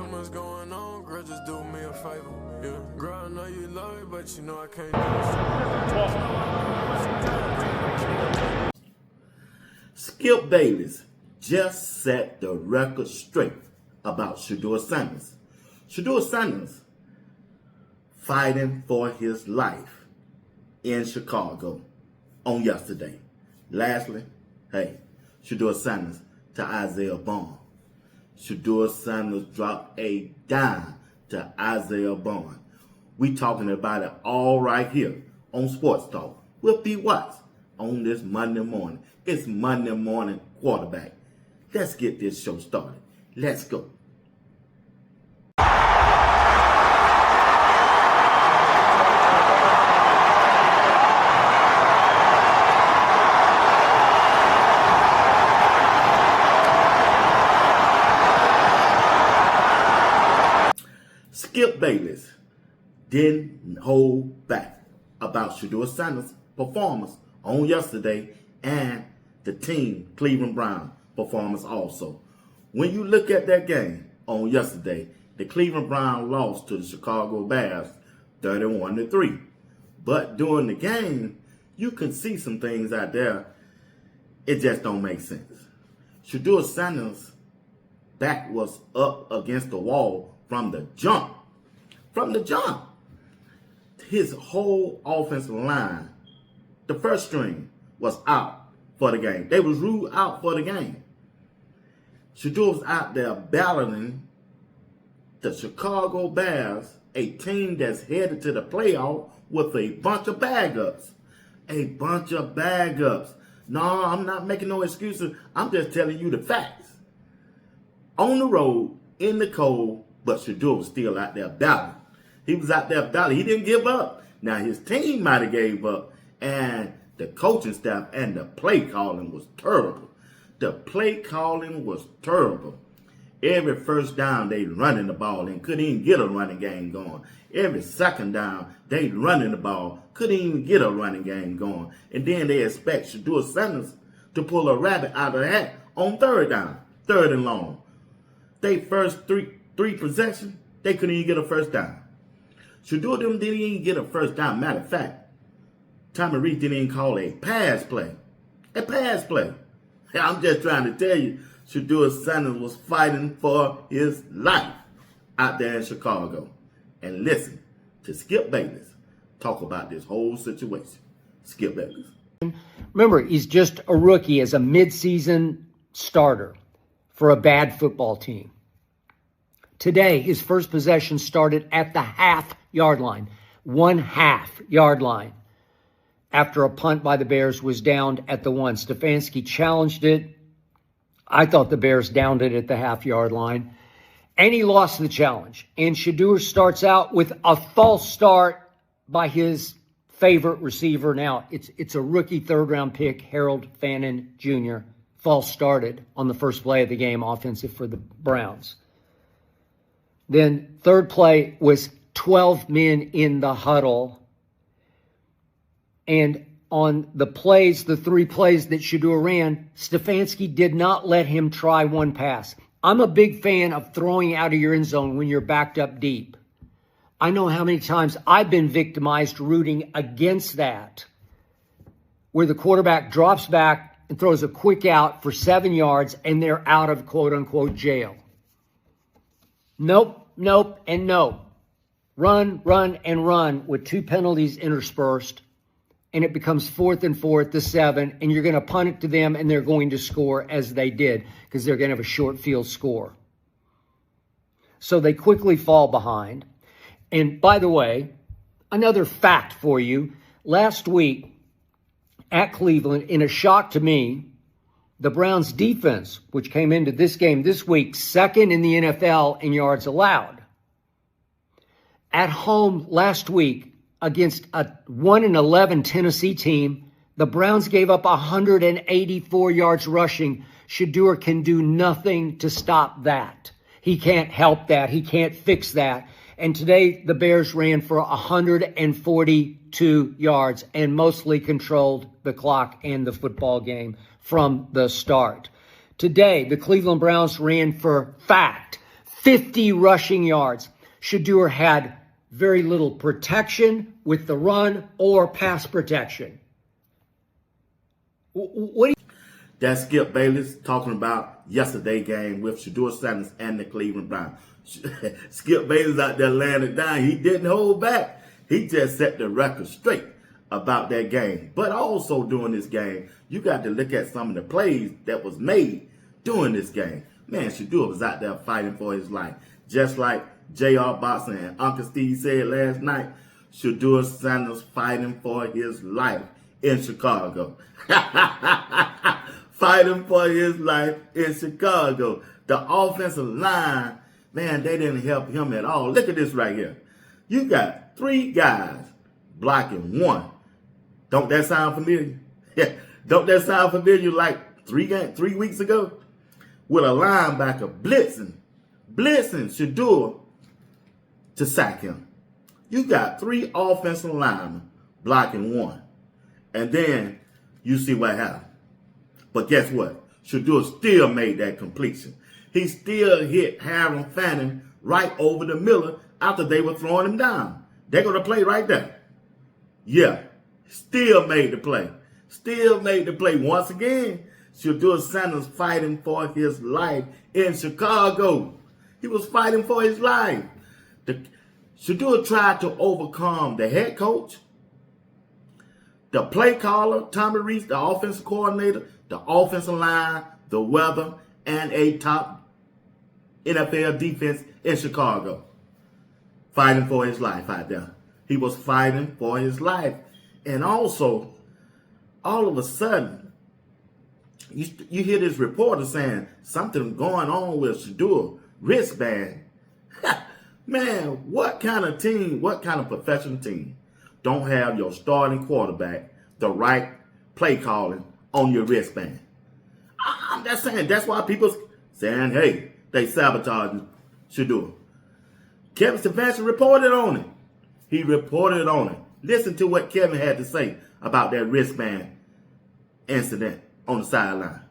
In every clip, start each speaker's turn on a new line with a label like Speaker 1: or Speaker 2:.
Speaker 1: too much going on, girl, just do me a favor. Yeah, girl, I know you love me, but you know I can't do it.
Speaker 2: Skip Bayless just set the record straight about Shedeur Sanders. Shedeur Sanders fighting for his life in Chicago on yesterday. Lastly, Shedeur Sanders to Isaiah Bond. Shedeur Sanders dropped a dime to Isaiah Bond. We talking about it all right here on Sports Talk with B. Watts on this Monday morning. It's Monday morning quarterback. Let's get this show started. Let's go. Skip Bayless didn't hold back about Shedeur Sanders' performance on yesterday and the team Cleveland Browns performance also. When you look at that game on yesterday, the Cleveland Browns lost to the Chicago Bears 31-3. But during the game, you can see some things out there. It just don't make sense. Shedeur Sanders' back was up against the wall from the jump. His whole offensive line, the first string, was out for the game. They was ruled out for the game. Shedeur was out there battling the Chicago Bears, a team that's headed to the playoff with a bunch of bag-ups. No, I'm not making no excuses. I'm just telling you the facts. On the road, in the cold, but Shedeur was still out there battling. He was out there battling. He didn't give up. Now, his team might have gave up, and the coaching staff and the play calling was terrible. Every first down, they running the ball and couldn't even get a running game going. Every second down, they running the ball, couldn't even get a running game going. And then they expect Shedeur Sanders to pull a rabbit out of the hat on third down, third and long. They first three possessions, they couldn't even get a first down. Shedeur them didn't even get a first down. Matter of fact, Tommy Reed didn't even call a pass play. I'm just trying to tell you, Shedeur Sanders was fighting for his life out there in Chicago. And listen to Skip Bayless talk about this whole situation. Skip Bayless.
Speaker 3: Remember, he's just a rookie as a midseason starter for a bad football team. Today, his first possession started at the half-yard line, 1/2 yard line, after a punt by the Bears was downed at the 1. Stefanski challenged it. I thought the Bears downed it at the half-yard line, and he lost the challenge. And Shedeur starts out with a false start by his favorite receiver. Now, it's a rookie third-round pick, Harold Fannin Jr., false started on the first play of the game, offensive for the Browns. Then third play was 12 men in the huddle. And on the plays, the 3 plays that Shedeur ran, Stefanski did not let him try one pass. I'm a big fan of throwing out of your end zone when you're backed up deep. I know how many times I've been victimized rooting against that, where the quarterback drops back and throws a quick out for 7 yards and they're out of quote-unquote jail. Nope, and no. Run, and run with 2 penalties interspersed, and it becomes 4th and 4 at the 7, and you're going to punt it to them, and they're going to score as they did because they're going to have a short field score. So they quickly fall behind. And by the way, another fact for you, last week at Cleveland, in a shock to me, the Browns defense, which came into this game this week, second in the NFL in yards allowed. At home last week against a 1-11 Tennessee team, the Browns gave up 184 yards rushing. Shedeur can do nothing to stop that. He can't help that. He can't fix that. And today the Bears ran for 142 yards and mostly controlled the clock and the football game from the start. Today, the Cleveland Browns ran for 50 rushing yards. Shedeur had very little protection with the run or pass protection. What do you...
Speaker 2: That's Skip Bayless talking about yesterday's game with Shedeur Sanders and the Cleveland Browns. Skip Bayless out there laying it down. He didn't hold back. He just set the record straight about that game. But also during this game, you got to look at some of the plays that was made during this game. Man, Shedeur was out there fighting for his life. Just like J.R. Boxer and Uncle Steve said last night, Shedeur Sanders fighting for his life in Chicago. Fighting for his life in Chicago. The offensive line, man, they didn't help him at all. Look at this right here. You got 3 guys blocking 1. Don't that sound familiar? Don't that sound familiar like 3 weeks ago? With a linebacker blitzing Shedeur to sack him. You got 3 offensive linemen blocking 1. And then you see what happened. But guess what? Shedeur still made that completion. He still hit Harold Fanning right over the middle after they were throwing him down. They're going to play right there. Yeah, still made the play. Still made the play. Once again, Shedeur Sanders fighting for his life in Chicago. He was fighting for his life. Shedeur tried to overcome the head coach, the play caller, Tommy Reese, the offensive coordinator, the offensive line, the weather, and a top NFL defense in Chicago. Fighting for his life out there. He was fighting for his life. And also, all of a sudden, you hear this reporter saying something going on with Shedeur wristband. Man, what kind of team, what kind of professional team don't have your starting quarterback, the right play calling on your wristband? I'm just saying, that's why people saying, hey, they sabotaged Shedeur. Kevin Stefanski reported on it. He reported on it. Listen to what Kevin had to say about that wristband incident on the sideline.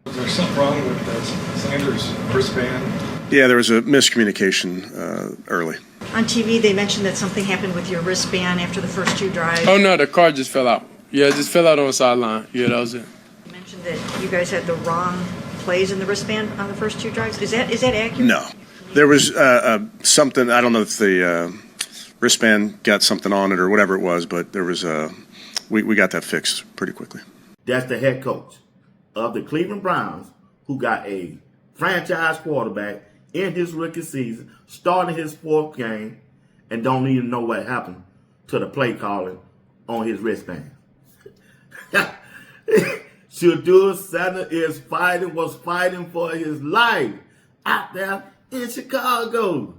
Speaker 4: Was there something wrong with Sanders' wristband?
Speaker 5: Yeah, there was a miscommunication early.
Speaker 6: On TV, they mentioned that something happened with your wristband after the first 2 drives.
Speaker 7: Oh, no, the car just fell out. Yeah, it just fell out on the sideline. Yeah, that was it.
Speaker 6: You mentioned that you guys had the wrong plays in the wristband on the first 2 drives. Is that accurate?
Speaker 5: No. There was something, I don't know if the wristband got something on it or whatever it was, but there was we got that fixed pretty quickly.
Speaker 2: That's the head coach of the Cleveland Browns who got a franchise quarterback in his rookie season, starting his 4th game, and don't even know what happened to the play calling on his wristband. Shedeur Sanders was fighting for his life out there in Chicago.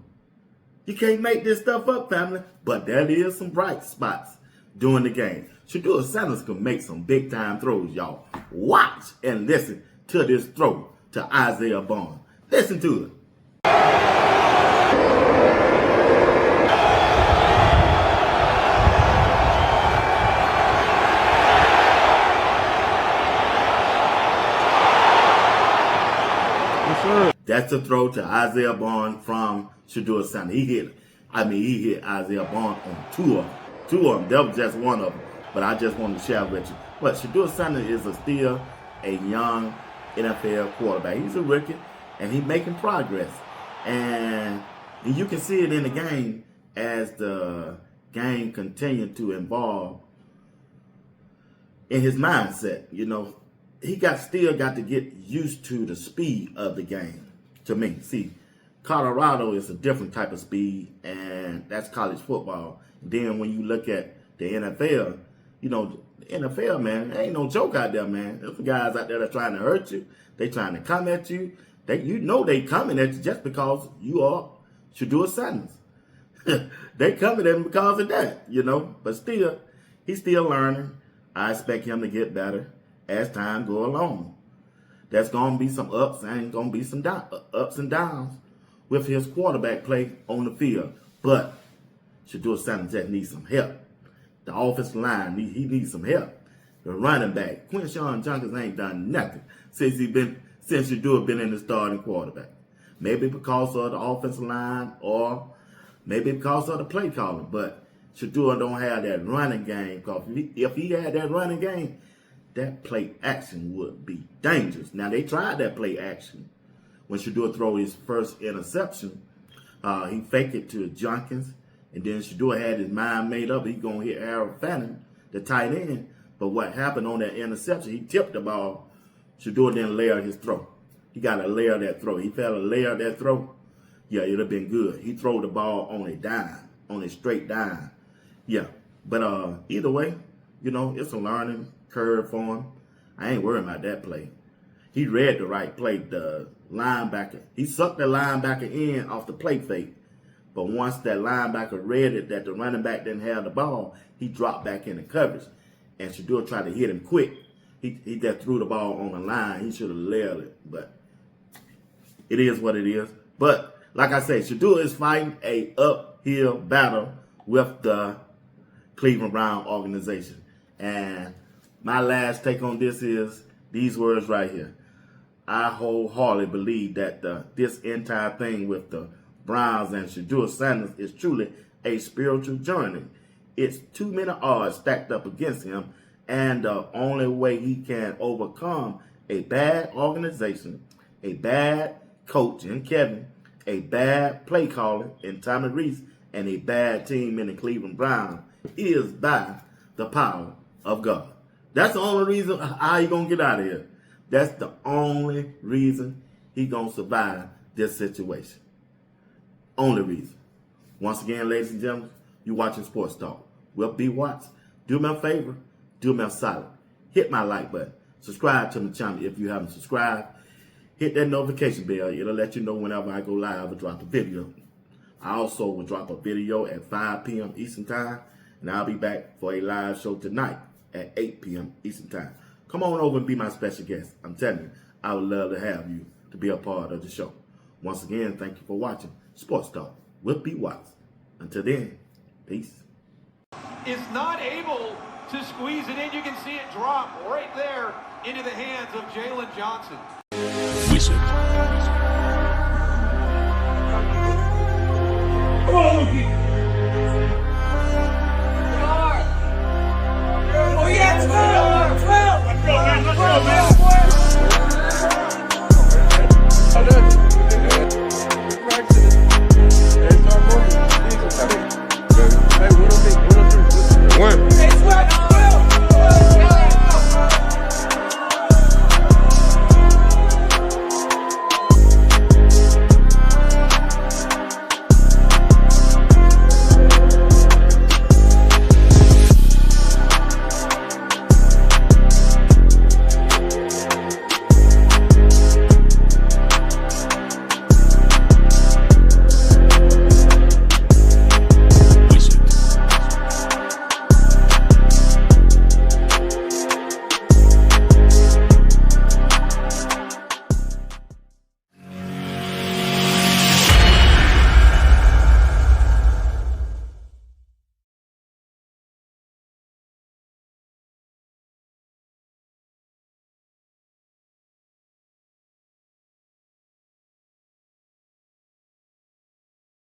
Speaker 2: You can't make this stuff up, family. But there is some bright spots during the game. Shedeur Sanders can make some big-time throws, y'all. Watch and listen to this throw to Isaiah Bond. Listen to it. That's the throw to Isaiah Bond from Shedeur Sanders. He hit Isaiah Bond on 2 of them. 2 of them. That was just 1 of them. But I just wanted to share with you. But Shedeur Sanders is still a young NFL quarterback. He's a rookie, and he's making progress. And you can see it in the game as the game continued to evolve in his mindset. You know, he still got to get used to the speed of the game. To me, see, Colorado is a different type of speed, and that's college football. Then when you look at the NFL, you know, the NFL, man, there ain't no joke out there, man. There's guys out there that's trying to hurt you. They trying to come at you. You know they coming at you just because you are Shedeur Sanders. They coming at him because of that, you know. But still, he's still learning. I expect him to get better as time go along. There's going to be some ups and going to be some ups and downs with his quarterback play on the field. But Shedeur Sanders just needs some help. The offensive line, he needs some help. The running back, Quinshon Judkins ain't done nothing since Shedeur been in the starting quarterback. Maybe because of the offensive line or maybe because of the play calling. But Shedeur don't have that running game. Because if he had that running game, that play action would be dangerous. Now, they tried that play action. When Shedeur threw his first interception, he faked it to Jenkins. And then Shedeur had his mind made up. He's going to hit Harold Fanning, the tight end. But what happened on that interception, he tipped the ball. Shedeur didn't layer his throw. He got to layer that throw. He fell to layer that throw. Yeah, it would have been good. He threw the ball on a dime, on a straight dime. Yeah, but either way, you know, it's a learning curve for him. I ain't worried about that play. He read the right play. The linebacker, he sucked the linebacker in off the play fake. But once that linebacker read it, that the running back didn't have the ball, he dropped back into coverage. And Shedeur tried to hit him quick. He just threw the ball on the line. He should have layered it. But it is what it is. But like I said, Shedeur is fighting a uphill battle with the Cleveland Brown organization. And my last take on this is these words right here. I wholeheartedly believe that this entire thing with the Browns and Shedeur Sanders is truly a spiritual journey. It's too many odds stacked up against him, and the only way he can overcome a bad organization, a bad coach in Kevin, a bad play caller in Tommy Reese, and a bad team in the Cleveland Browns is by the power of God. That's the only reason how he gonna get out of here. That's the only reason he gonna survive this situation. Only reason. Once again, ladies and gentlemen, you watching Sports Talk. Will B. Watts. Do me a favor. Do me a solid. Hit my like button. Subscribe to my channel if you haven't subscribed. Hit that notification bell. It'll let you know whenever I go live or drop a video. I also will drop a video at 5 p.m. Eastern Time. And I'll be back for a live show tonight at 8 p.m. Eastern Time. Come on over and be my special guest. I'm telling you, I would love to have you to be a part of the show. Once again, thank you for watching Sports Talk with B. Watts. Until then, peace.
Speaker 8: Is not able to squeeze it in. You can see it drop right there into the hands of Jalen Johnson.
Speaker 9: Visit